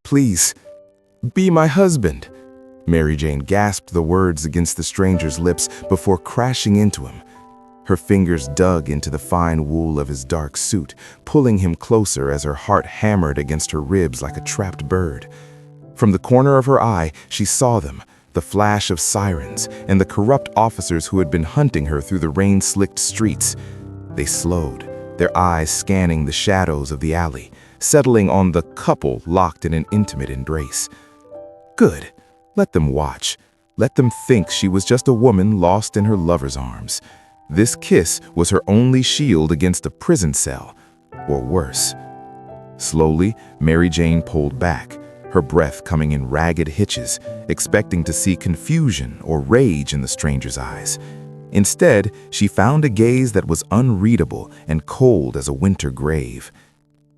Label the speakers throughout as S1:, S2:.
S1: Please, be my husband." Mary Jane gasped the words against the stranger's lips before crashing into him. Her fingers dug into the fine wool of his dark suit, pulling him closer as her heart hammered against her ribs like a trapped bird. From the corner of her eye, she saw them, the flash of sirens and the corrupt officers who had been hunting her through the rain-slicked streets. They slowed, their eyes scanning the shadows of the alley, settling on the couple locked in an intimate embrace. Good. Let them watch. Let them think she was just a woman lost in her lover's arms. This kiss was her only shield against a prison cell, or worse. Slowly, Mary Jane pulled back, her breath coming in ragged hitches, expecting to see confusion or rage in the stranger's eyes. Instead, she found a gaze that was unreadable and cold as a winter grave.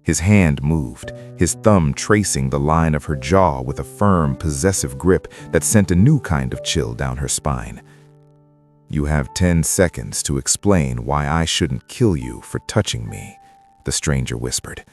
S1: His hand moved, his thumb tracing the line of her jaw with a firm, possessive grip that sent a new kind of chill down her spine. "You have 10 seconds to explain why I shouldn't kill you for touching me," the stranger whispered.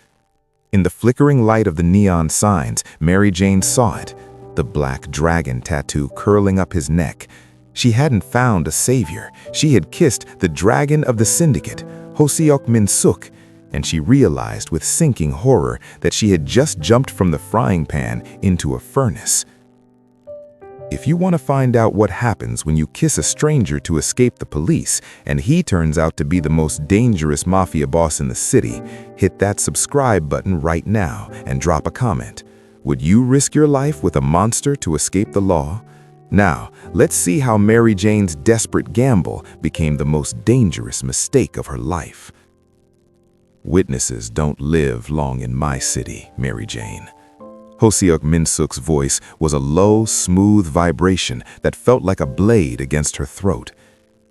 S1: In the flickering light of the neon signs, Mary Jane saw it, the black dragon tattoo curling up his neck. She hadn't found a savior. She had kissed the dragon of the syndicate, Hoseok Minsuk, and she realized with sinking horror that she had just jumped from the frying pan into a furnace. If you want to find out what happens when you kiss a stranger to escape the police, and he turns out to be the most dangerous mafia boss in the city, hit that subscribe button right now and drop a comment. Would you risk your life with a monster to escape the law? Now, let's see how Mary Jane's desperate gamble became the most dangerous mistake of her life. "Witnesses don't live long in my city, Mary Jane." Hoseok Minsuk's voice was a low, smooth vibration that felt like a blade against her throat.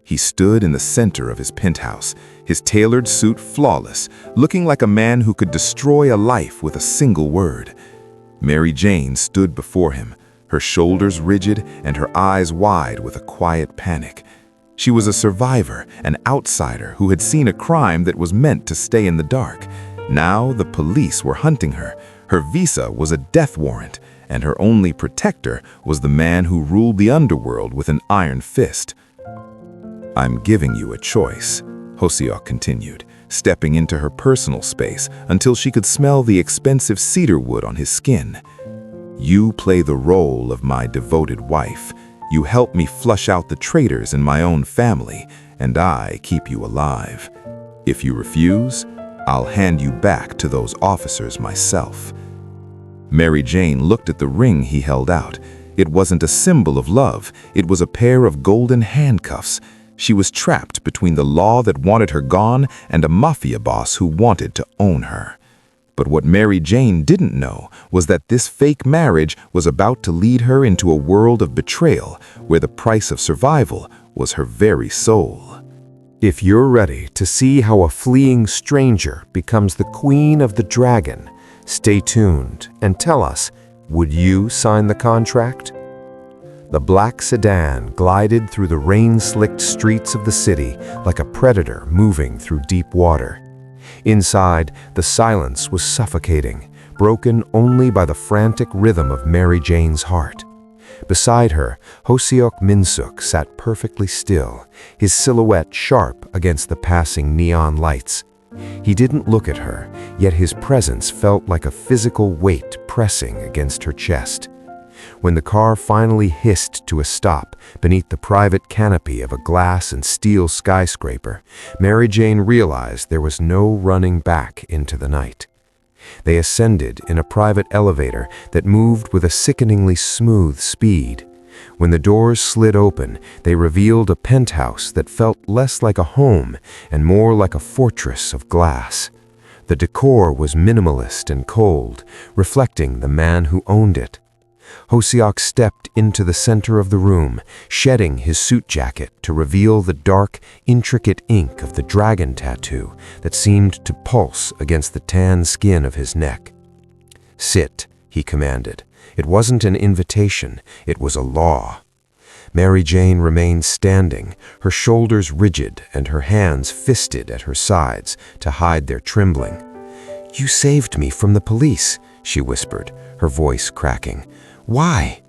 S1: He stood in the center of his penthouse, his tailored suit flawless, looking like a man who could destroy a life with a single word. Mary Jane stood before him, her shoulders rigid and her eyes wide with a quiet panic. She was a survivor, an outsider who had seen a crime that was meant to stay in the dark. Now the police were hunting her. Her visa was a death warrant, and her only protector was the man who ruled the underworld with an iron fist. "I'm giving you a choice," Hoseok continued, stepping into her personal space until she could smell the expensive cedar wood on his skin. "You play the role of my devoted wife. You help me flush out the traitors in my own family, and I keep you alive. If you refuse, I'll hand you back to those officers myself." Mary Jane looked at the ring he held out. It wasn't a symbol of love. It was a pair of golden handcuffs. She was trapped between the law that wanted her gone and a mafia boss who wanted to own her. But what Mary Jane didn't know was that this fake marriage was about to lead her into a world of betrayal where the price of survival was her very soul.
S2: If you're ready to see how a fleeing stranger becomes the queen of the dragon, stay tuned and tell us, would you sign the contract? The black sedan glided through the rain-slicked streets of the city like a predator moving through deep water. Inside, the silence was suffocating, broken only by the frantic rhythm of Mary Jane's heart. Beside her, Hoseok Minsuk sat perfectly still, his silhouette sharp against the passing neon lights. He didn't look at her, yet his presence felt like a physical weight pressing against her chest. When the car finally hissed to a stop beneath the private canopy of a glass and steel skyscraper, Mary Jane realized there was no running back into the night. They ascended in a private elevator that moved with a sickeningly smooth speed. When the doors slid open, they revealed a penthouse that felt less like a home and more like a fortress of glass. The decor was minimalist and cold, reflecting the man who owned it. Hoseok stepped into the center of the room, shedding his suit jacket to reveal the dark, intricate ink of the dragon tattoo that seemed to pulse against the tan skin of his neck. "Sit," he commanded. It wasn't an invitation, it was a law. Mary Jane remained standing, her shoulders rigid and her hands fisted at her sides to hide their trembling. "You saved me from the police," she whispered, her voice cracking. "Why?"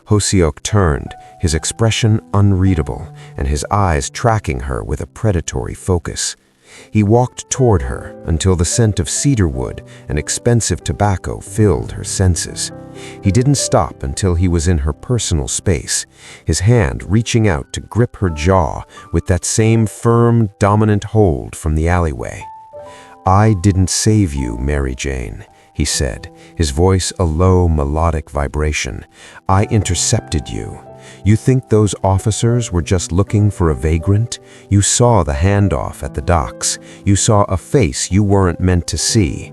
S2: Hoseok turned, his expression unreadable, and his eyes tracking her with a predatory focus. He walked toward her until the scent of cedarwood and expensive tobacco filled her senses. He didn't stop until he was in her personal space, his hand reaching out to grip her jaw with that same firm, dominant hold from the alleyway. "I didn't save you, Mary Jane," he said, his voice a low, melodic vibration. "I intercepted you. You think those officers were just looking for a vagrant? You saw the handoff at the docks. You saw a face you weren't meant to see."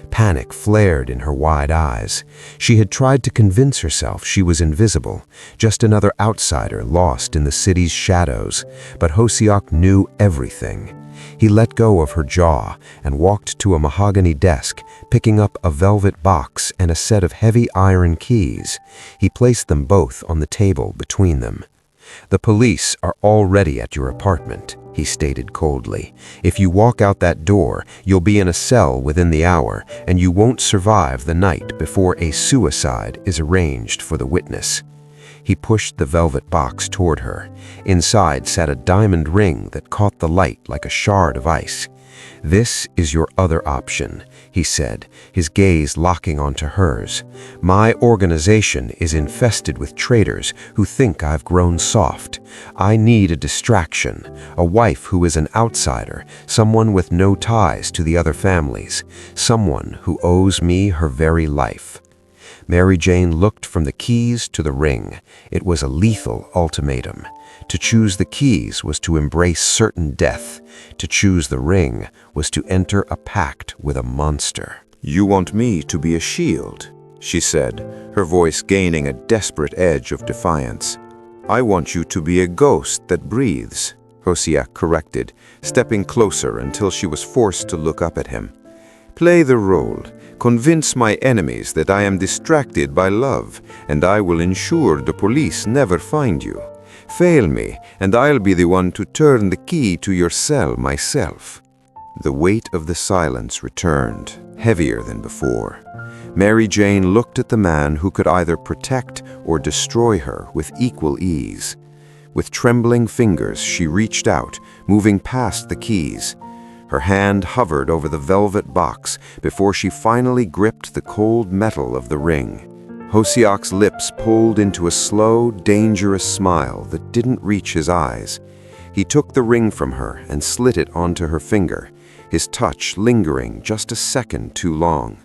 S2: Panic flared in her wide eyes. She had tried to convince herself she was invisible, just another outsider lost in the city's shadows, but Hoseok knew everything. He let go of her jaw and walked to a mahogany desk, picking up a velvet box and a set of heavy iron keys. He placed them both on the table between them. "The police are already at your apartment," he stated coldly. "If you walk out that door, you'll be in a cell within the hour, and you won't survive the night before a suicide is arranged for the witness." He pushed the velvet box toward her. Inside sat a diamond ring that caught the light like a shard of ice. "This is your other option," he said, his gaze locking onto hers. "My organization is infested with traitors who think I've grown soft. I need a distraction, a wife who is an outsider, someone with no ties to the other families, someone who owes me her very life." Mary Jane looked from the keys to the ring. It was a lethal ultimatum. To choose the keys was to embrace certain death. To choose the ring was to enter a pact with a monster.
S1: "You want me to be a shield," she said, her voice gaining a desperate edge of defiance. "I want you to be a ghost that breathes," Hoseok corrected, stepping closer until she was forced to look up at him. "Play the role. Convince my enemies that I am distracted by love, and I will ensure the police never find you. Fail me, and I'll be the one to turn the key to your cell myself." The weight of the silence returned, heavier than before. Mary Jane looked at the man who could either protect or destroy her with equal ease. With trembling fingers, she reached out, moving past the keys. Her hand hovered over the velvet box before she finally gripped the cold metal of the ring. Hoseok's lips pulled into a slow, dangerous smile that didn't reach his eyes. He took the ring from her and slid it onto her finger, his touch lingering just a second too long.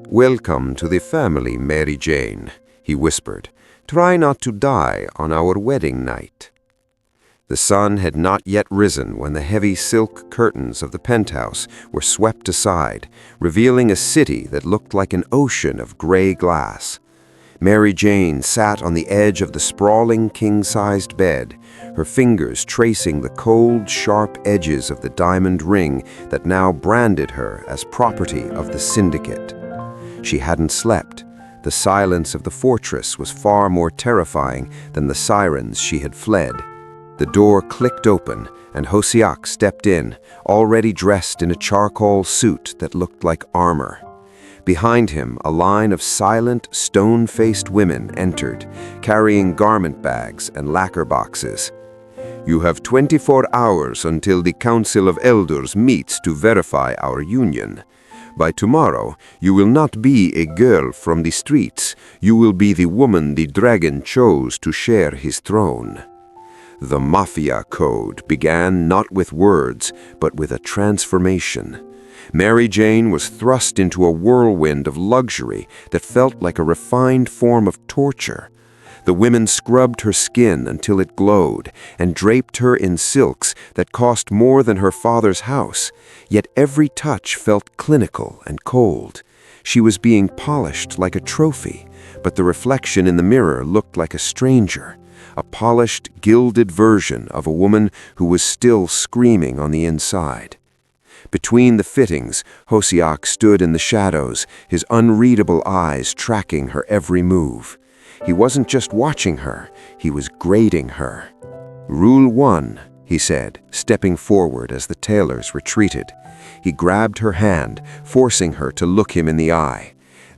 S1: "Welcome to the family, Mary Jane," he whispered. "Try not to die on our wedding night." The sun had not yet risen when the heavy silk curtains of the penthouse were swept aside, revealing a city that looked like an ocean of gray glass. Mary Jane sat on the edge of the sprawling king-sized bed, her fingers tracing the cold, sharp edges of the diamond ring that now branded her as property of the syndicate. She hadn't slept. The silence of the fortress was far more terrifying than the sirens she had fled. The door clicked open, and Hoseok stepped in, already dressed in a charcoal suit that looked like armor. Behind him, a line of silent, stone-faced women entered, carrying garment bags and lacquer boxes. "You have 24 hours until the Council of Elders meets to verify our union. By tomorrow, you will not be a girl from the streets. You will be the woman the dragon chose to share his throne." The Mafia code began not with words, but with a transformation. Mary Jane was thrust into a whirlwind of luxury that felt like a refined form of torture. The women scrubbed her skin until it glowed and draped her in silks that cost more than her father's house, yet every touch felt clinical and cold. She was being polished like a trophy, but the reflection in the mirror looked like a stranger. A polished, gilded version of a woman who was still screaming on the inside. Between the fittings, Hoseok stood in the shadows, his unreadable eyes tracking her every move. He wasn't just watching her, he was grading her. "Rule 1, he said, stepping forward as the tailors retreated. He grabbed her hand, forcing her to look him in the eye.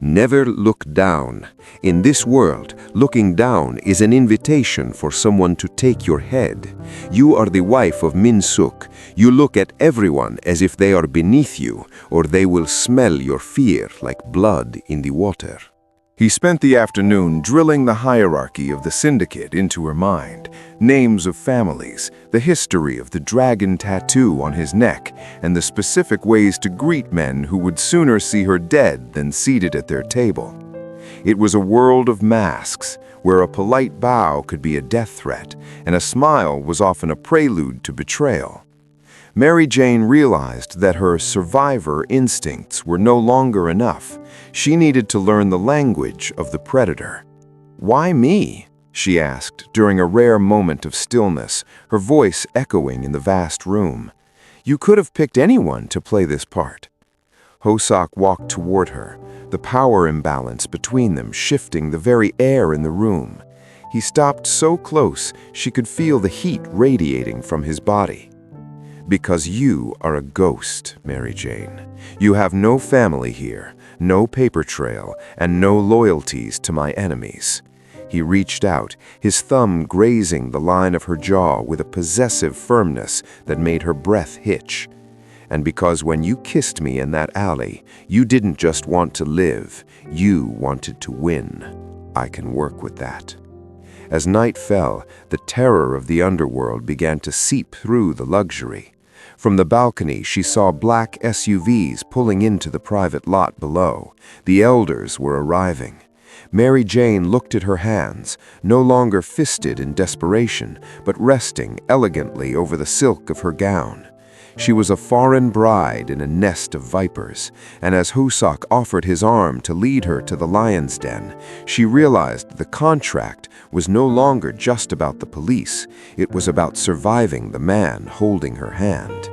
S3: Never look down. In this world, looking down is an invitation for someone to take your head. You are the wife of Min Suk. You look at everyone as if they are beneath you, or they will smell your fear like blood in the water.
S1: He spent the afternoon drilling the hierarchy of the syndicate into her mind, names of families, the history of the dragon tattoo on his neck, and the specific ways to greet men who would sooner see her dead than seated at their table. It was a world of masks, where a polite bow could be a death threat, and a smile was often a prelude to betrayal. Mary Jane realized that her survivor instincts were no longer enough. She needed to learn the language of the predator. "Why me?" she asked during a rare moment of stillness, her voice echoing in the vast room. "You could have picked anyone to play this part." Hosak walked toward her, the power imbalance between them shifting the very air in the room. He stopped so close she could feel the heat radiating from his body. "Because you are a ghost, Mary Jane. You have no family here, no paper trail, and no loyalties to my enemies." He reached out, his thumb grazing the line of her jaw with a possessive firmness that made her breath hitch. "And because when you kissed me in that alley, you didn't just want to live, you wanted to win. I can work with that." As night fell, the terror of the underworld began to seep through the luxury. From the balcony, she saw black SUVs pulling into the private lot below. The elders were arriving. Mary Jane looked at her hands, no longer fisted in desperation, but resting elegantly over the silk of her gown. She was a foreign bride in a nest of vipers, and as Hosak offered his arm to lead her to the lion's den, she realized the contract was no longer just about the police, it was about surviving the man holding her hand.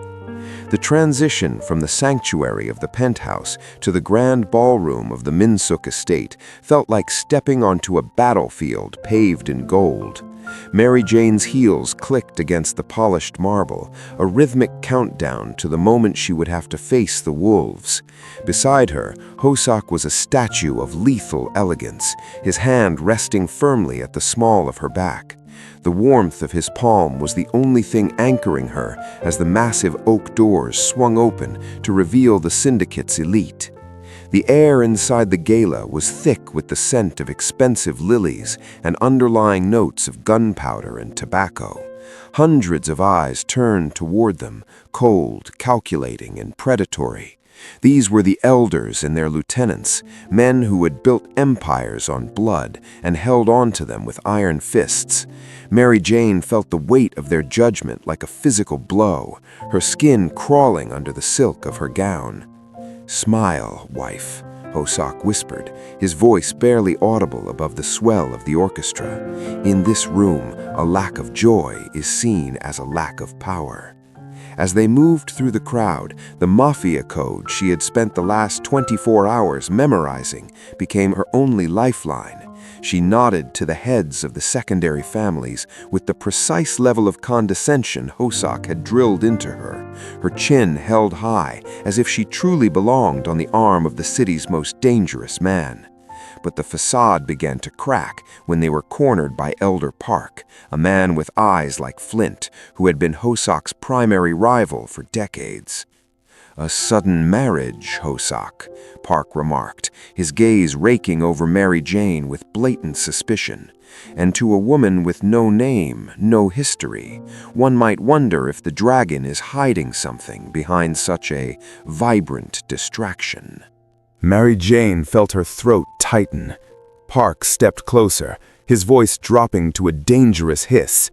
S1: The transition from the sanctuary of the penthouse to the grand ballroom of the Min Suk estate felt like stepping onto a battlefield paved in gold. Mary Jane's heels clicked against the polished marble, a rhythmic countdown to the moment she would have to face the wolves. Beside her, Hosak was a statue of lethal elegance, his hand resting firmly at the small of her back. The warmth of his palm was the only thing anchoring her as the massive oak doors swung open to reveal the syndicate's elite. The air inside the gala was thick with the scent of expensive lilies and underlying notes of gunpowder and tobacco. Hundreds of eyes turned toward them, cold, calculating, and predatory. These were the elders and their lieutenants, men who had built empires on blood and held on to them with iron fists. Mary Jane felt the weight of their judgment like a physical blow, her skin crawling under the silk of her gown. "Smile, wife," Hosak whispered, his voice barely audible above the swell of the orchestra. "In this room, a lack of joy is seen as a lack of power." As they moved through the crowd, the Mafia code she had spent the last 24 hours memorizing became her only lifeline. She nodded to the heads of the secondary families with the precise level of condescension Hosak had drilled into her, her chin held high as if she truly belonged on the arm of the city's most dangerous man. But the facade began to crack when they were cornered by Elder Park, a man with eyes like flint, who had been Hosak's primary rival for decades. "A sudden marriage, Hosak," Park remarked, his gaze raking over Mary Jane with blatant suspicion. "And to a woman with no name, no history, one might wonder if the dragon is hiding something behind such a vibrant distraction."
S2: Mary Jane felt her throat tighten. Park stepped closer, his voice dropping to a dangerous hiss.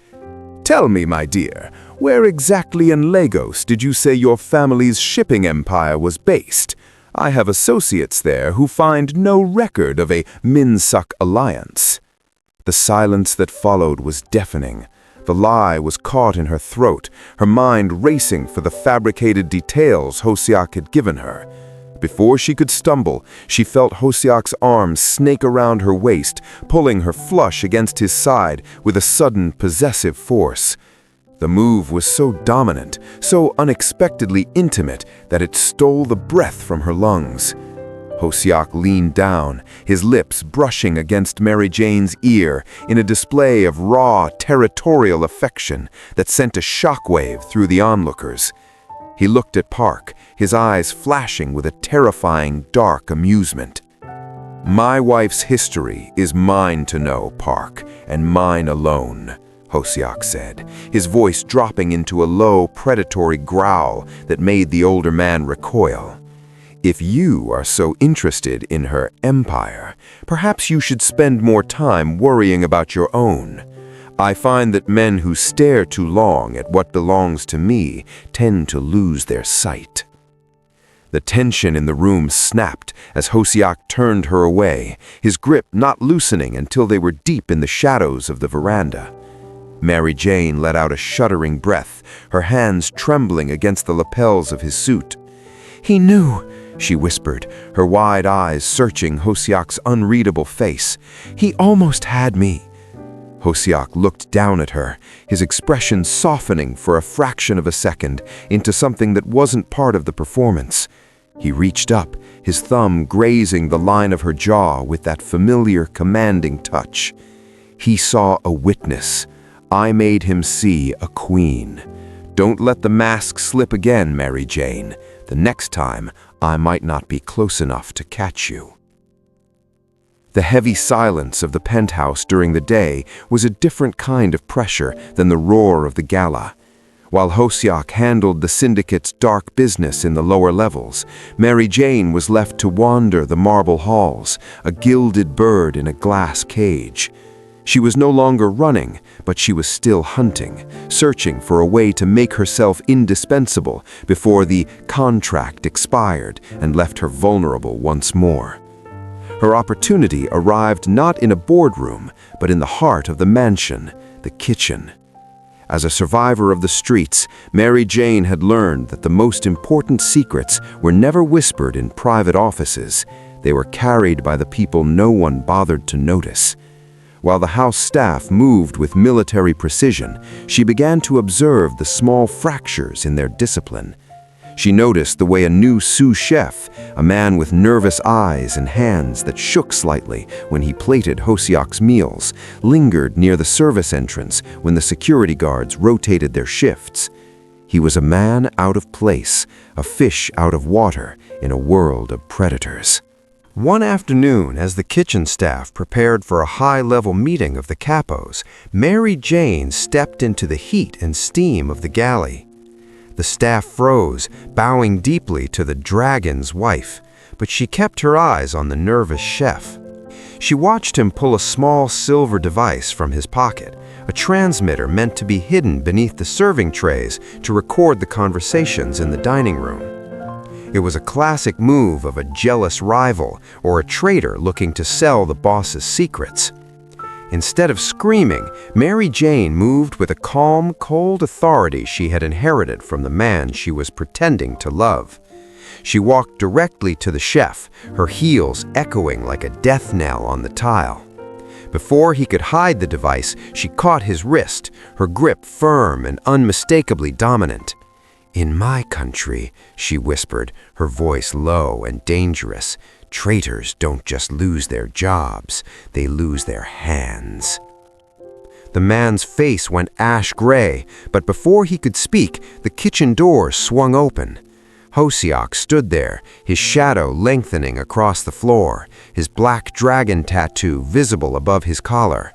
S2: "Tell me, my dear, where exactly in Lagos did you say your family's shipping empire was based? I have associates there who find no record of a Min Suk alliance." The silence that followed was deafening. The lie was caught in her throat, her mind racing for the fabricated details Hosak had given her. Before she could stumble, she felt Hosiak's arms snake around her waist, pulling her flush against his side with a sudden possessive force. The move was so dominant, so unexpectedly intimate, that it stole the breath from her lungs.
S3: Hosiak leaned down, his lips brushing against Mary Jane's ear in a display of raw, territorial affection that sent a shockwave through the onlookers. He looked at Park, his eyes flashing with a terrifying, dark amusement. "My wife's history is mine to know, Park, and mine alone," Hosiak said, his voice dropping into a low, predatory growl that made the older man recoil. "If you are so interested in her empire, perhaps you should spend more time worrying about your own. I find that men who stare too long at what belongs to me tend to lose their sight." The tension in the room snapped as Hosiak turned her away, his grip not loosening until they were deep in the shadows of the veranda. Mary Jane let out a shuddering breath, her hands trembling against the lapels of his suit. "He knew," she whispered, her wide eyes searching Hosiak's unreadable face. "He almost had me." Hosiak looked down at her, his expression softening for a fraction of a second into something that wasn't part of the performance. He reached up, his thumb grazing the line of her jaw with that familiar, commanding touch. He saw a witness. I made him see a queen. Don't let the mask slip again, Mary Jane. The next time, I might not be close enough to catch you. The heavy silence of the penthouse during the day was a different kind of pressure than the roar of the gala. While Hosiak handled the syndicate's dark business in the lower levels, Mary Jane was left to wander the marble halls, a gilded bird in a glass cage. She was no longer running, but she was still hunting, searching for a way to make herself indispensable before the contract expired and left her vulnerable once more. Her opportunity arrived not in a boardroom, but in the heart of the mansion, the kitchen. As a survivor of the streets, Mary Jane had learned that the most important secrets were never whispered in private offices. They were carried by the people no one bothered to notice. While the house staff moved with military precision, she began to observe the small fractures in their discipline. She noticed the way a new sous chef, a man with nervous eyes and hands that shook slightly when he plated Hosiak's meals, lingered near the service entrance when the security guards rotated their shifts. He was a man out of place, a fish out of water in a world of predators. One afternoon, as the kitchen staff prepared for a high-level meeting of the capos, Mary Jane stepped into the heat and steam of the galley. The staff froze, bowing deeply to the dragon's wife, but she kept her eyes on the nervous chef. She watched him pull a small silver device from his pocket, a transmitter meant to be hidden beneath the serving trays to record the conversations in the dining room. It was a classic move of a jealous rival or a traitor looking to sell the boss's secrets. Instead of screaming, Mary Jane moved with a calm, cold authority she had inherited from the man she was pretending to love. She walked directly to the chef, her heels echoing like a death knell on the tile. Before he could hide the device, she caught his wrist, her grip firm and unmistakably dominant. "In my country," she whispered, her voice low and dangerous, "traitors don't just lose their jobs, they lose their hands." The man's face went ash gray, but before he could speak, the kitchen door swung open. Hosiak stood there, his shadow lengthening across the floor, his black dragon tattoo visible above his collar.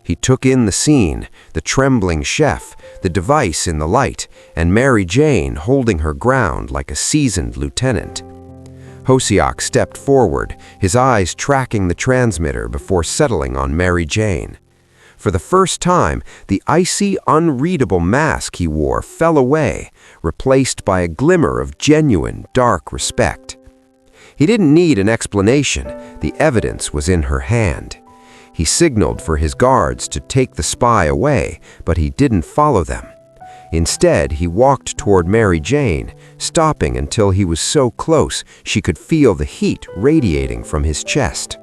S3: He took in the scene, the trembling chef, the device in the light, and Mary Jane holding her ground like a seasoned lieutenant. Hosiak stepped forward, his eyes tracking the transmitter before settling on Mary Jane. For the first time, the icy, unreadable mask he wore fell away, replaced by a glimmer of genuine, dark respect. He didn't need an explanation. The evidence was in her hand. He signaled for his guards to take the spy away, but he didn't follow them. Instead, he walked toward Mary Jane, stopping until he was so close she could feel the heat radiating from his chest.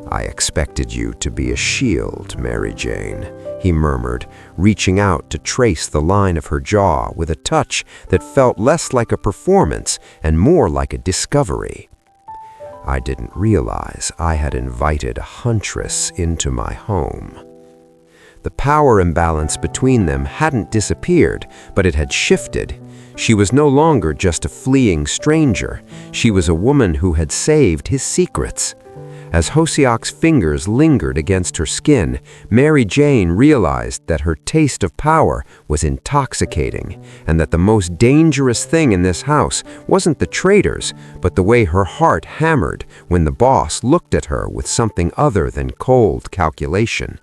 S3: "I expected you to be a shield, Mary Jane," he murmured, reaching out to trace the line of her jaw with a touch that felt less like a performance and more like a discovery.
S2: I didn't realize I had invited a huntress into my home. The power imbalance between them hadn't disappeared, but it had shifted. She was no longer just a fleeing stranger. She was a woman who had saved his secrets. As Hosiak's fingers lingered against her skin, Mary Jane realized that her taste of power was intoxicating, and that the most dangerous thing in this house wasn't the traitors, but the way her heart hammered when the boss looked at her with something other than cold calculation.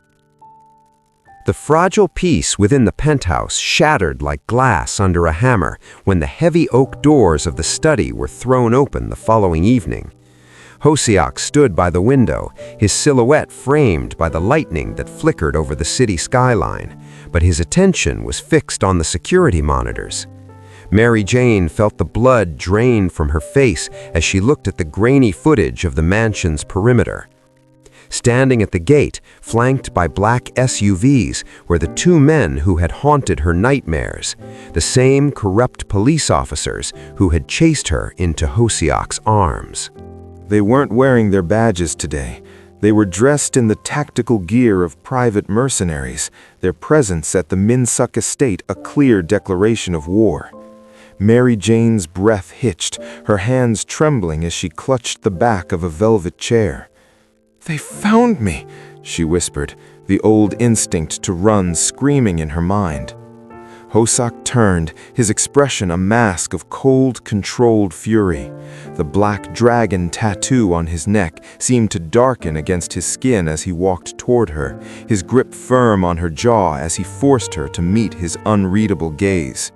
S2: The fragile peace within the penthouse shattered like glass under a hammer when the heavy oak doors of the study were thrown open the following evening. Hosiak stood by the window, his silhouette framed by the lightning that flickered over the city skyline, but his attention was fixed on the security monitors. Mary Jane felt the blood drain from her face as she looked at the grainy footage of the mansion's perimeter. Standing at the gate, flanked by black SUVs, were the two men who had haunted her nightmares, the same corrupt police officers who had chased her into Hosiak's arms.
S1: They weren't wearing their badges today. They were dressed in the tactical gear of private mercenaries, their presence at the Minsuk estate a clear declaration of war. Mary Jane's breath hitched, her hands trembling as she clutched the back of a velvet chair. "They found me," she whispered, the old instinct to run screaming in her mind. Hosiak turned, his expression a mask of cold, controlled fury. The black dragon tattoo on his neck seemed to darken against his skin as he walked toward her, his grip firm on her jaw as he forced her to meet his unreadable gaze.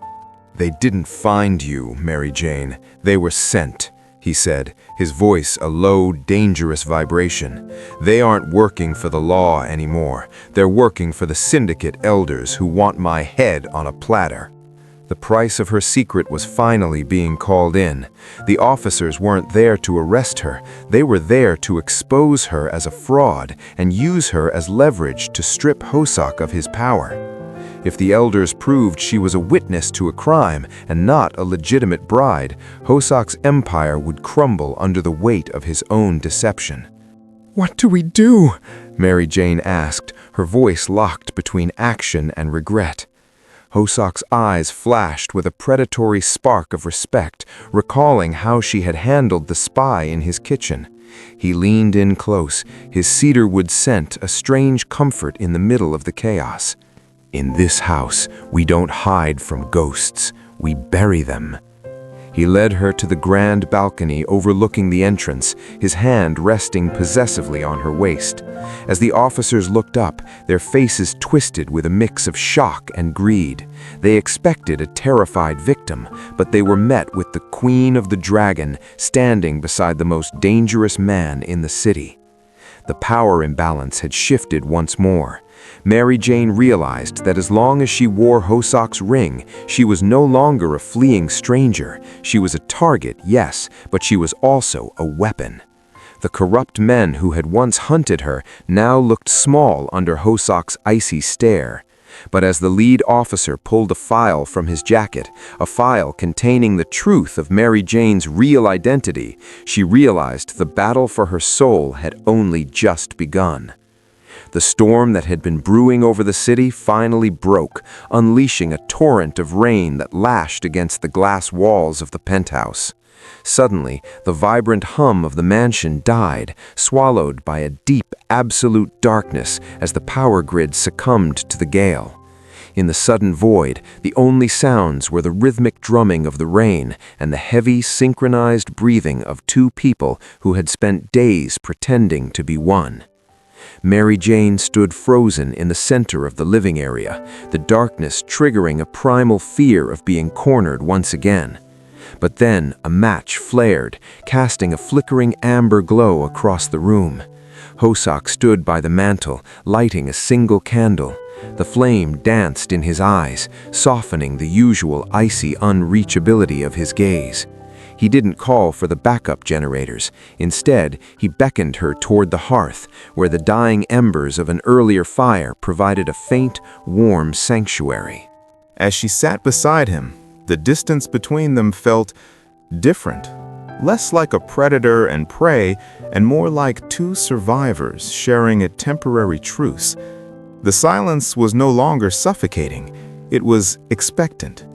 S1: "They didn't find you, Mary Jane. They were sent," he said, his voice a low, dangerous vibration. "They aren't working for the law anymore. They're working for the syndicate elders who want my head on a platter." The price of her secret was finally being called in. The officers weren't there to arrest her. They were there to expose her as a fraud and use her as leverage to strip Hosiak of his power. If the elders proved she was a witness to a crime and not a legitimate bride, Hosiak's empire would crumble under the weight of his own deception. "What do we do?" Mary Jane asked, her voice locked between action and regret. Hosiak's eyes flashed with a predatory spark of respect, recalling how she had handled the spy in his kitchen. He leaned in close, his cedarwood scent a strange comfort in the middle of the chaos. "In this house, we don't hide from ghosts, we bury them." He led her to the grand balcony overlooking the entrance, his hand resting possessively on her waist. As the officers looked up, their faces twisted with a mix of shock and greed. They expected a terrified victim, but they were met with the Queen of the Dragon standing beside the most dangerous man in the city. The power imbalance had shifted once more. Mary Jane realized that as long as she wore Hosiak's ring, she was no longer a fleeing stranger. She was a target, yes, but she was also a weapon. The corrupt men who had once hunted her now looked small under Hosiak's icy stare. But as the lead officer pulled a file from his jacket, a file containing the truth of Mary Jane's real identity, she realized the battle for her soul had only just begun. The storm that had been brewing over the city finally broke, unleashing a torrent of rain that lashed against the glass walls of the penthouse. Suddenly, the vibrant hum of the mansion died, swallowed by a deep, absolute darkness as the power grid succumbed to the gale. In the sudden void, the only sounds were the rhythmic drumming of the rain and the heavy, synchronized breathing of two people who had spent days pretending to be one. Mary Jane stood frozen in the center of the living area, the darkness triggering a primal fear of being cornered once again. But then a match flared, casting a flickering amber glow across the room. Hosiak stood by the mantel, lighting a single candle. The flame danced in his eyes, softening the usual icy unreachability of his gaze. He didn't call for the backup generators. Instead, he beckoned her toward the hearth, where the dying embers of an earlier fire provided a faint, warm sanctuary. As she sat beside him, the distance between them felt different, less like a predator and prey and more like two survivors sharing a temporary truce. The silence was no longer suffocating, it was expectant.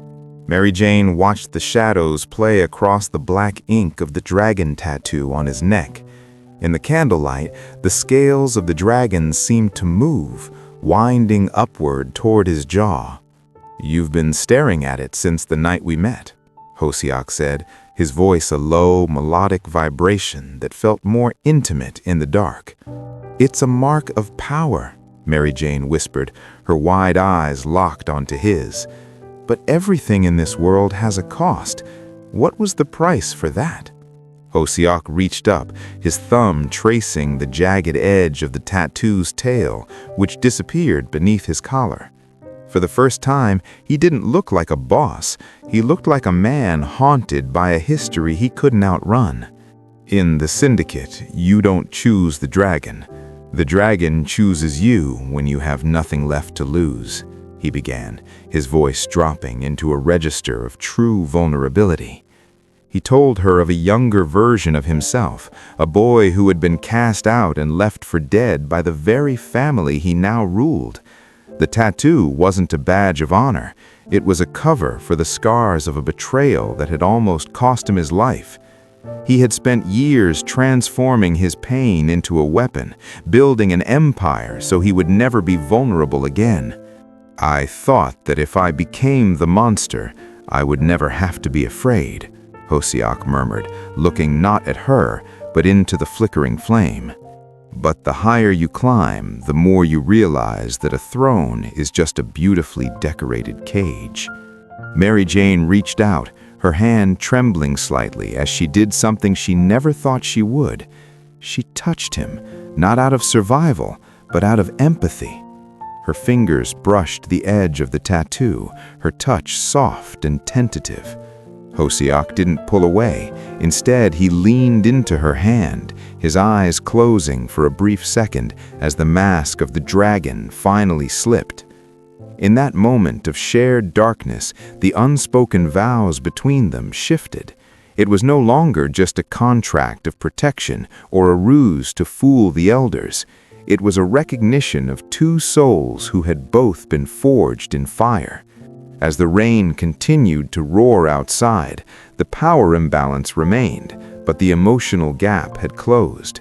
S1: Mary Jane watched the shadows play across the black ink of the dragon tattoo on his neck. In the candlelight, the scales of the dragon seemed to move, winding upward toward his jaw. "You've been staring at it since the night we met," Hosiak said, his voice a low, melodic vibration that felt more intimate in the dark. "It's a mark of power," Mary Jane whispered, her wide eyes locked onto his. "But everything in this world has a cost. What was the price for that?" Hosiak reached up, his thumb tracing the jagged edge of the tattoo's tail, which disappeared beneath his collar. For the first time, he didn't look like a boss. He looked like a man haunted by a history he couldn't outrun. "In the Syndicate, you don't choose the dragon. The dragon chooses you when you have nothing left to lose," he began, his voice dropping into a register of true vulnerability. He told her of a younger version of himself, a boy who had been cast out and left for dead by the very family he now ruled. The tattoo wasn't a badge of honor. It was a cover for the scars of a betrayal that had almost cost him his life. He had spent years transforming his pain into a weapon, building an empire so he would never be vulnerable again. "I thought that if I became the monster, I would never have to be afraid," Hosiak murmured, looking not at her, but into the flickering flame. "But the higher you climb, the more you realize that a throne is just a beautifully decorated cage." Mary Jane reached out, her hand trembling slightly as she did something she never thought she would. She touched him, not out of survival, but out of empathy. Her fingers brushed the edge of the tattoo, her touch soft and tentative. Hosiak didn't pull away. Instead, he leaned into her hand, his eyes closing for a brief second as the mask of the dragon finally slipped. In that moment of shared darkness, the unspoken vows between them shifted. It was no longer just a contract of protection or a ruse to fool the elders. It was a recognition of two souls who had both been forged in fire. As the rain continued to roar outside, the power imbalance remained, but the emotional gap had closed.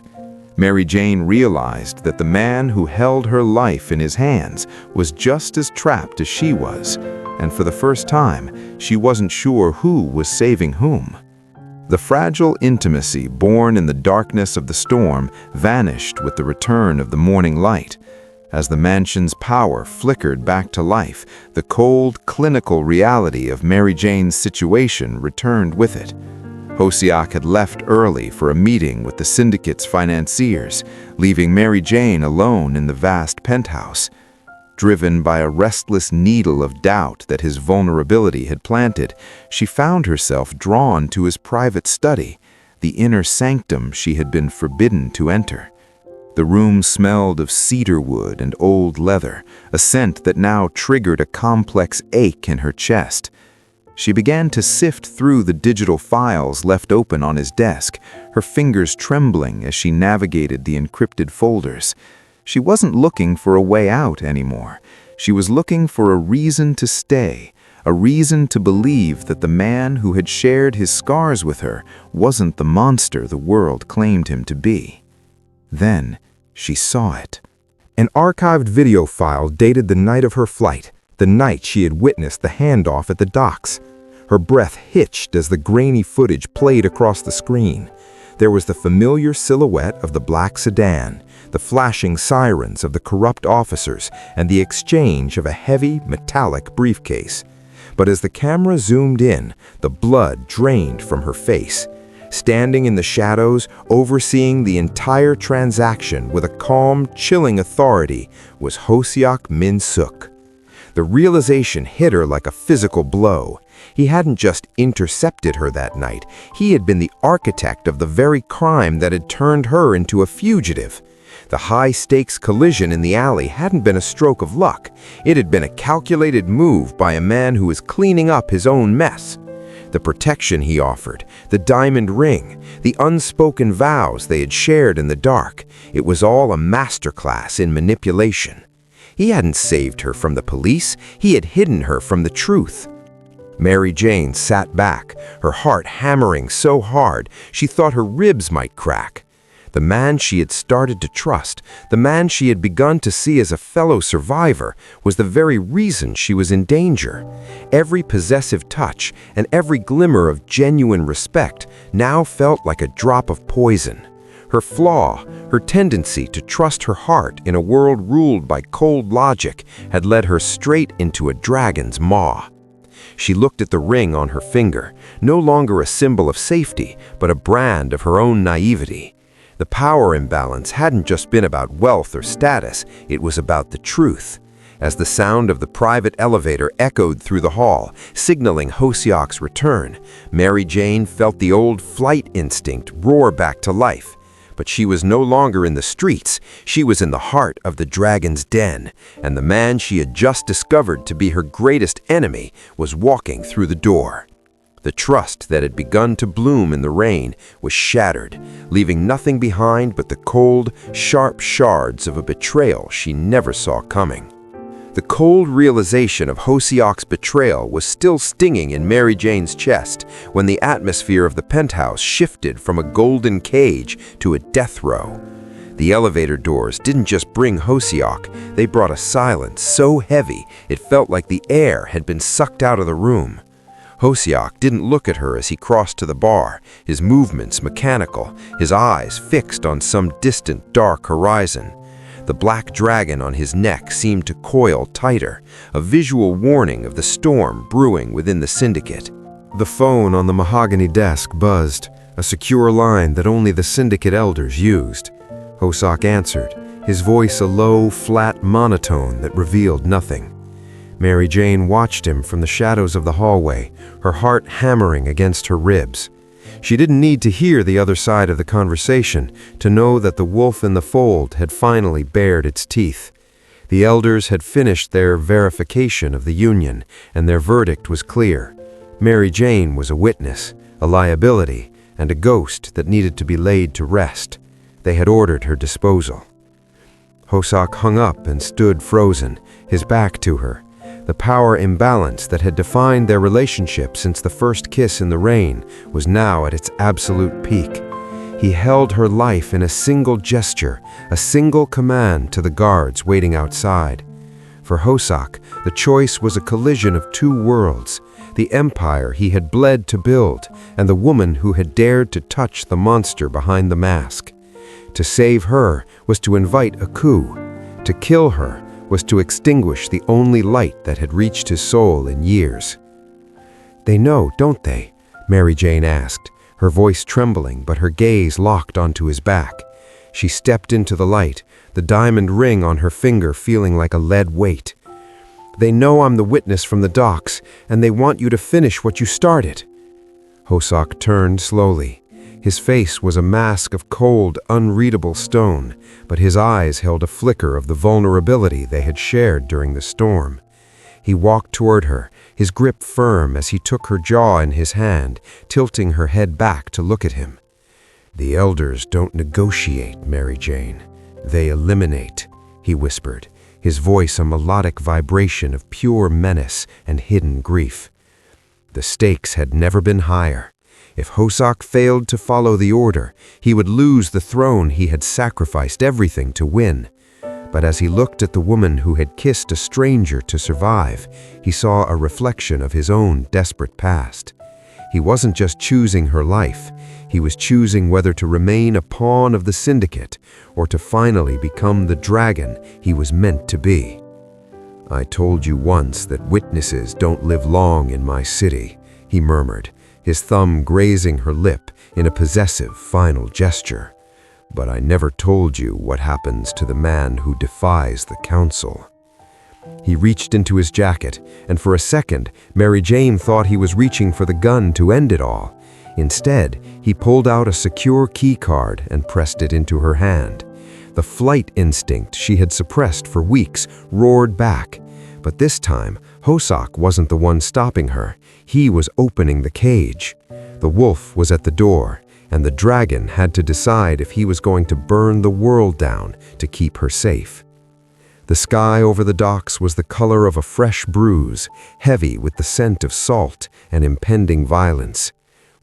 S1: Mary Jane realized that the man who held her life in his hands was just as trapped as she was, and for the first time, she wasn't sure who was saving whom. The fragile intimacy born in the darkness of the storm vanished with the return of the morning light. As the mansion's power flickered back to life, the cold, clinical reality of Mary Jane's situation returned with it. Hosiak had left early for a meeting with the Syndicate's financiers, leaving Mary Jane alone in the vast penthouse. Driven by a restless needle of doubt that his vulnerability had planted, she found herself drawn to his private study, the inner sanctum she had been forbidden to enter. The room smelled of cedar wood and old leather, a scent that now triggered a complex ache in her chest. She began to sift through the digital files left open on his desk, her fingers trembling as she navigated the encrypted folders. She wasn't looking for a way out anymore. She was looking for a reason to stay, a reason to believe that the man who had shared his scars with her wasn't the monster the world claimed him to be. Then she saw it.
S2: An archived video file dated the night of her flight, the night she had witnessed the handoff at the docks. Her breath hitched as the grainy footage played across the screen. There was the familiar silhouette of the black sedan, the flashing sirens of the corrupt officers, and the exchange of a heavy, metallic briefcase. But as the camera zoomed in, the blood drained from her face. Standing in the shadows, overseeing the entire transaction with a calm, chilling authority, was Hosiak Min-suk. The realization hit her like a physical blow. He hadn't just intercepted her that night. He had been the architect of the very crime that had turned her into a fugitive. The high-stakes collision in the alley hadn't been a stroke of luck. It had been a calculated move by a man who was cleaning up his own mess. the protection he offered, the diamond ring, the unspoken vows they had shared in the dark. It was all a masterclass in manipulation. He hadn't saved her from the police, he had hidden her from the truth. Mary Jane sat back, her heart hammering so hard she thought her ribs might crack. The man she had started to trust, the man she had begun to see as a fellow survivor, was the very reason she was in danger. Every possessive touch and every glimmer of genuine respect now felt like a drop of poison. Her flaw, her tendency to trust her heart in a world ruled by cold logic, had led her straight into a dragon's maw. She looked at the ring on her finger, no longer a symbol of safety, but a brand of her own naivety. The power imbalance hadn't just been about wealth or status, it was about the truth. As the sound of the private elevator echoed through the hall, signaling Hosiok's return, Mary Jane felt the old flight instinct roar back to life. But she was no longer in the streets, she was in the heart of the dragon's den, and the man she had just discovered to be her greatest enemy was walking through the door. The trust that had begun to bloom in the rain was shattered, leaving nothing behind but the cold, sharp shards of a betrayal she never saw coming. The cold realization of Hosiok's betrayal was still stinging in Mary Jane's chest when the atmosphere of the penthouse shifted from a golden cage to a death row. The elevator doors didn't just bring Hosiok, they brought a silence so heavy it felt like the air had been sucked out of the room. Hosiok didn't look at her as he crossed to the bar, his movements mechanical, his eyes fixed on some distant dark horizon. The black dragon on his neck seemed to coil tighter, a visual warning of the storm brewing within the syndicate. The phone on the mahogany desk buzzed, a secure line that only the syndicate elders used. Hosiok answered, his voice a low, flat monotone that revealed nothing. Mary Jane watched him from the shadows of the hallway, her heart hammering against her ribs. She didn't need to hear the other side of the conversation to know that the wolf in the fold had finally bared its teeth. The elders had finished their verification of the union, and their verdict was clear. Mary Jane was a witness, a liability, and a ghost that needed to be laid to rest. They had ordered her disposal. Hosiok hung up and stood frozen, his back to her. The power imbalance that had defined their relationship since the first kiss in the rain was now at its absolute peak. He held her life in a single gesture, a single command to the guards waiting outside. For Hosiok, the choice was a collision of two worlds, the empire he had bled to build, and the woman who had dared to touch the monster behind the mask. To save her was to invite a coup. To kill her was to extinguish the only light that had reached his soul in years. "They know, don't they?" Mary Jane asked, her voice trembling but her gaze locked onto his back. She stepped into the light, the diamond ring on her finger feeling like a lead weight. "They know I'm the witness from the docks, and they want you to finish what you started." Hosiok turned slowly. His face was a mask of cold, unreadable stone, but his eyes held a flicker of the vulnerability they had shared during the storm. He walked toward her, his grip firm as he took her jaw in his hand, tilting her head back to look at him. "The elders don't negotiate, Mary Jane. They eliminate," he whispered, his voice a melodic vibration of pure menace and hidden grief. The stakes had never been higher. If Hosiok failed to follow the order, he would lose the throne he had sacrificed everything to win. But as he looked at the woman who had kissed a stranger to survive, he saw a reflection of his own desperate past. He wasn't just choosing her life, he was choosing whether to remain a pawn of the syndicate or to finally become the dragon he was meant to be. "I told you once that witnesses don't live long in my city," he murmured, his thumb grazing her lip in a possessive final gesture. "But I never told you what happens to the man who defies the council." He reached into his jacket, and for a second, Mary Jane thought he was reaching for the gun to end it all. Instead, he pulled out a secure key card and pressed it into her hand. The flight instinct she had suppressed for weeks roared back, but this time, Hosak wasn't the one stopping her. He was opening the cage. The wolf was at the door, and the dragon had to decide if he was going to burn the world down to keep her safe. The sky over the docks was the color of a fresh bruise, heavy with the scent of salt and impending violence.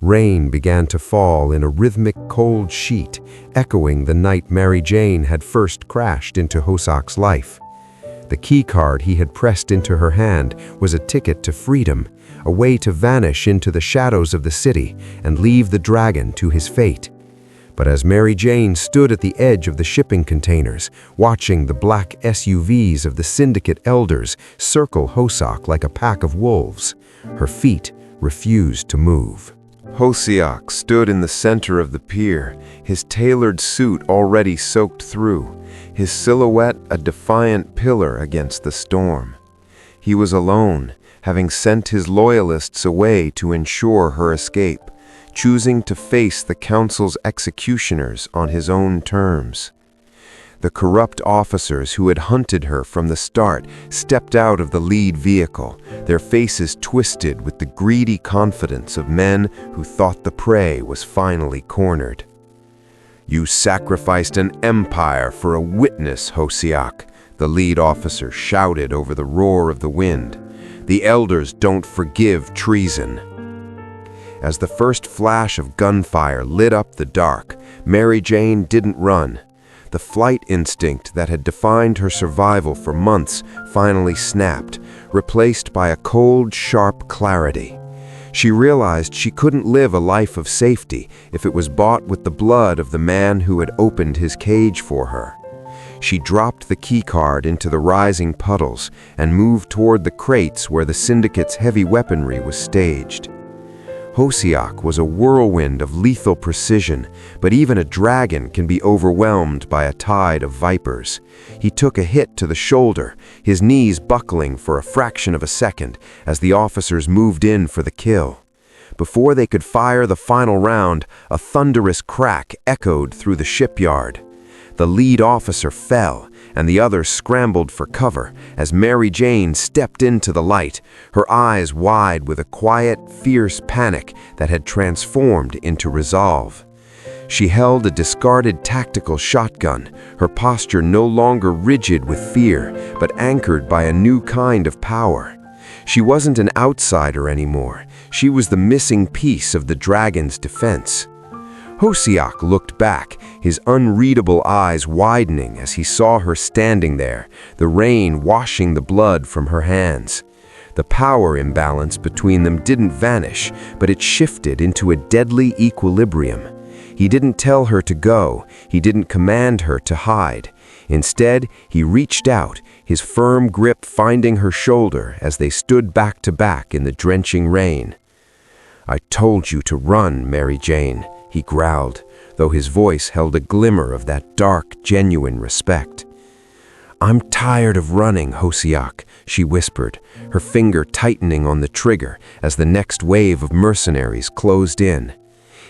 S2: Rain began to fall in a rhythmic cold sheet, echoing the night Mary Jane had first crashed into Hosak's life. The key card he had pressed into her hand was a ticket to freedom, a way to vanish into the shadows of the city and leave the dragon to his fate. But as Mary Jane stood at the edge of the shipping containers, watching the black SUVs of the syndicate elders circle Hosak like a pack of wolves, her feet refused to move.
S3: Hosiak stood in the center of the pier, his tailored suit already soaked through, his silhouette a defiant pillar against the storm. He was alone, having sent his loyalists away to ensure her escape, choosing to face the council's executioners on his own terms. The corrupt officers who had hunted her from the start stepped out of the lead vehicle, their faces twisted with the greedy confidence of men who thought the prey was finally cornered. "You sacrificed an empire for a witness, Hosiak," the lead officer shouted over the roar of the wind. "The elders don't forgive treason." As the first flash of gunfire lit up the dark, Mary Jane didn't run. The flight instinct that had defined her survival for months finally snapped, replaced by a cold, sharp clarity. She realized she couldn't live a life of safety if it was bought with the blood of the man who had opened his cage for her. She dropped the keycard into the rising puddles and moved toward the crates where the syndicate's heavy weaponry was staged. Hosiak was a whirlwind of lethal precision, but even a dragon can be overwhelmed by a tide of vipers. He took a hit to the shoulder, his knees buckling for a fraction of a second as the officers moved in for the kill. Before they could fire the final round, a thunderous crack echoed through the shipyard. The lead officer fell, and the others scrambled for cover as Mary Jane stepped into the light, her eyes wide with a quiet, fierce panic that had transformed into resolve. She held a discarded tactical shotgun, her posture no longer rigid with fear, but anchored by a new kind of power. She wasn't an outsider anymore. She was the missing piece of the dragon's defense. Hosiak looked back, his unreadable eyes widening as he saw her standing there, the rain washing the blood from her hands. The power imbalance between them didn't vanish, but it shifted into a deadly equilibrium. He didn't tell her to go, he didn't command her to hide. Instead, he reached out, his firm grip finding her shoulder as they stood back to back in the drenching rain. "I told you to run, Mary Jane," he growled, though his voice held a glimmer of that dark, genuine respect. "I'm tired of running, Hosiak," she whispered, her finger tightening on the trigger as the next wave of mercenaries closed in.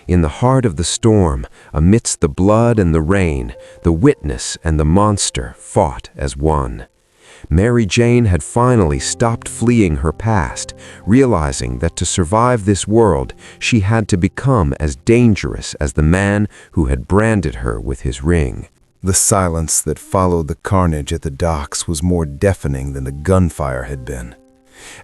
S3: In the heart of the storm, amidst the blood and the rain, the witness and the monster fought as one. Mary Jane had finally stopped fleeing her past, realizing that to survive this world, she had to become as dangerous as the man who had branded her with his ring.
S1: The silence that followed the carnage at the docks was more deafening than the gunfire had been.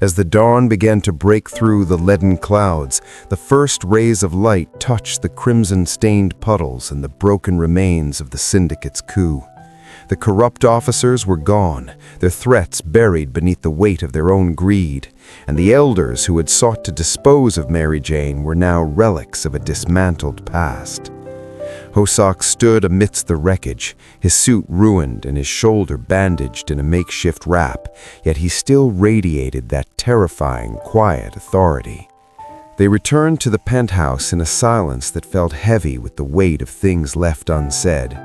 S1: As the dawn began to break through the leaden clouds, the first rays of light touched the crimson-stained puddles and the broken remains of the syndicate's coup. The corrupt officers were gone, their threats buried beneath the weight of their own greed, and the elders who had sought to dispose of Mary Jane were now relics of a dismantled past. Hosak stood amidst the wreckage, his suit ruined and his shoulder bandaged in a makeshift wrap, yet he still radiated that terrifying, quiet authority. They returned to the penthouse in a silence that felt heavy with the weight of things left unsaid.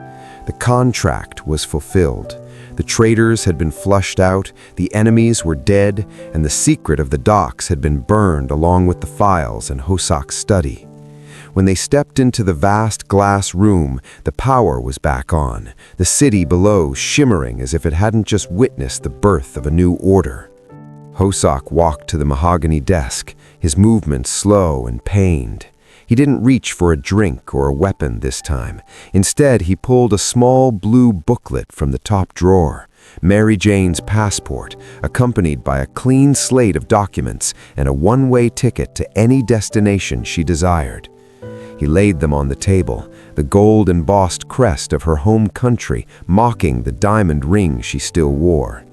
S1: The contract was fulfilled. The traitors had been flushed out, the enemies were dead, and the secret of the docks had been burned along with the files in Hosak's study. When they stepped into the vast glass room, the power was back on, the city below shimmering as if it hadn't just witnessed the birth of a new order.
S2: Hosak walked to the mahogany desk, his movements slow and pained. He didn't reach for a drink or a weapon this time. Instead, he pulled a small blue booklet from the top drawer, Mary Jane's passport, accompanied by a clean slate of documents and a one-way ticket to any destination she desired. He laid them on the table, the gold-embossed crest of her home country mocking the diamond ring she still wore.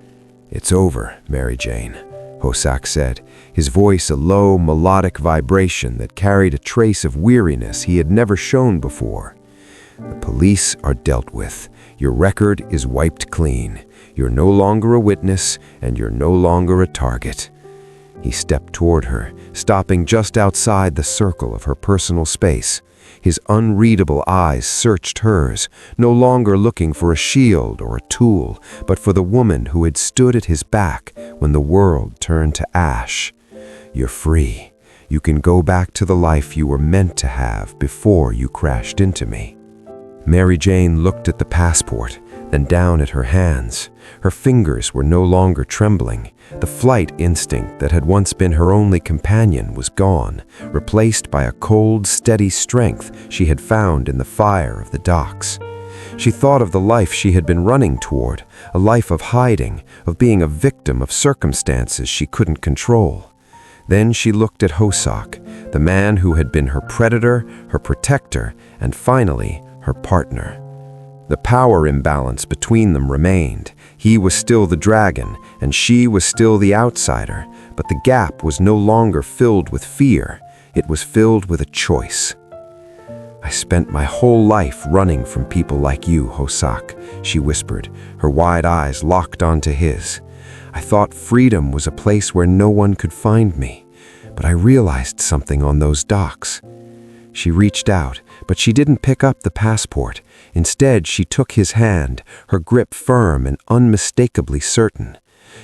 S2: "It's over, Mary Jane," Hosak said, his voice a low, melodic vibration that carried a trace of weariness he had never shown before. "The police are dealt with. Your record is wiped clean. You're no longer a witness, and you're no longer a target." He stepped toward her, stopping just outside the circle of her personal space. His unreadable eyes searched hers, no longer looking for a shield or a tool, but for the woman who had stood at his back when the world turned to ash. "You're free. You can go back to the life you were meant to have before you crashed into me." Mary Jane looked at the passport, then down at her hands. Her fingers were no longer trembling. The flight instinct that had once been her only companion was gone, replaced by a cold, steady strength she had found in the fire of the docks. She thought of the life she had been running toward, a life of hiding, of being a victim of circumstances she couldn't control. Then she looked at Hosak, the man who had been her predator, her protector, and finally, her partner. The power imbalance between them remained. He was still the dragon, and she was still the outsider, but the gap was no longer filled with fear. It was filled with a choice. "I spent my whole life running from people like you, Hosak," she whispered, her wide eyes locked onto his. "I thought freedom was a place where no one could find me, but I realized something on those docks." She reached out, but she didn't pick up the passport. Instead, she took his hand, her grip firm and unmistakably certain.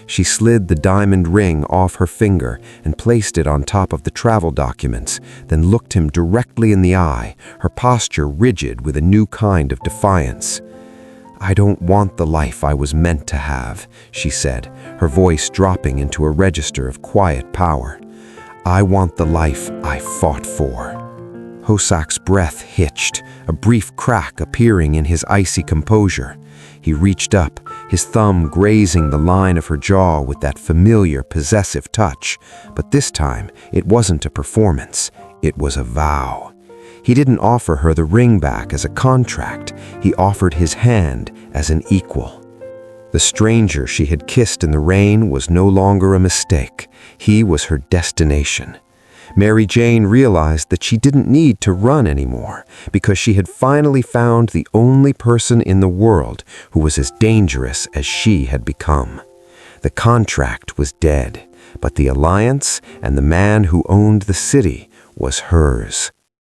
S2: She slid the diamond ring off her finger and placed it on top of the travel documents, then looked him directly in the eye, her posture rigid with a new kind of defiance. "I don't want the life I was meant to have," she said, her voice dropping into a register of quiet power. "I want the life I fought for." Hosak's breath hitched, a brief crack appearing in his icy composure. He reached up, his thumb grazing the line of her jaw with that familiar, possessive touch. But this time, it wasn't a performance. It was a vow. He didn't offer her the ring back as a contract. He offered his hand as an equal. The stranger she had kissed in the rain was no longer a mistake. He was her destination. Mary Jane realized that she didn't need to run anymore because she had finally found the only person in the world who was as dangerous as she had become. The contract was dead, but the alliance and the man who owned the city was hers.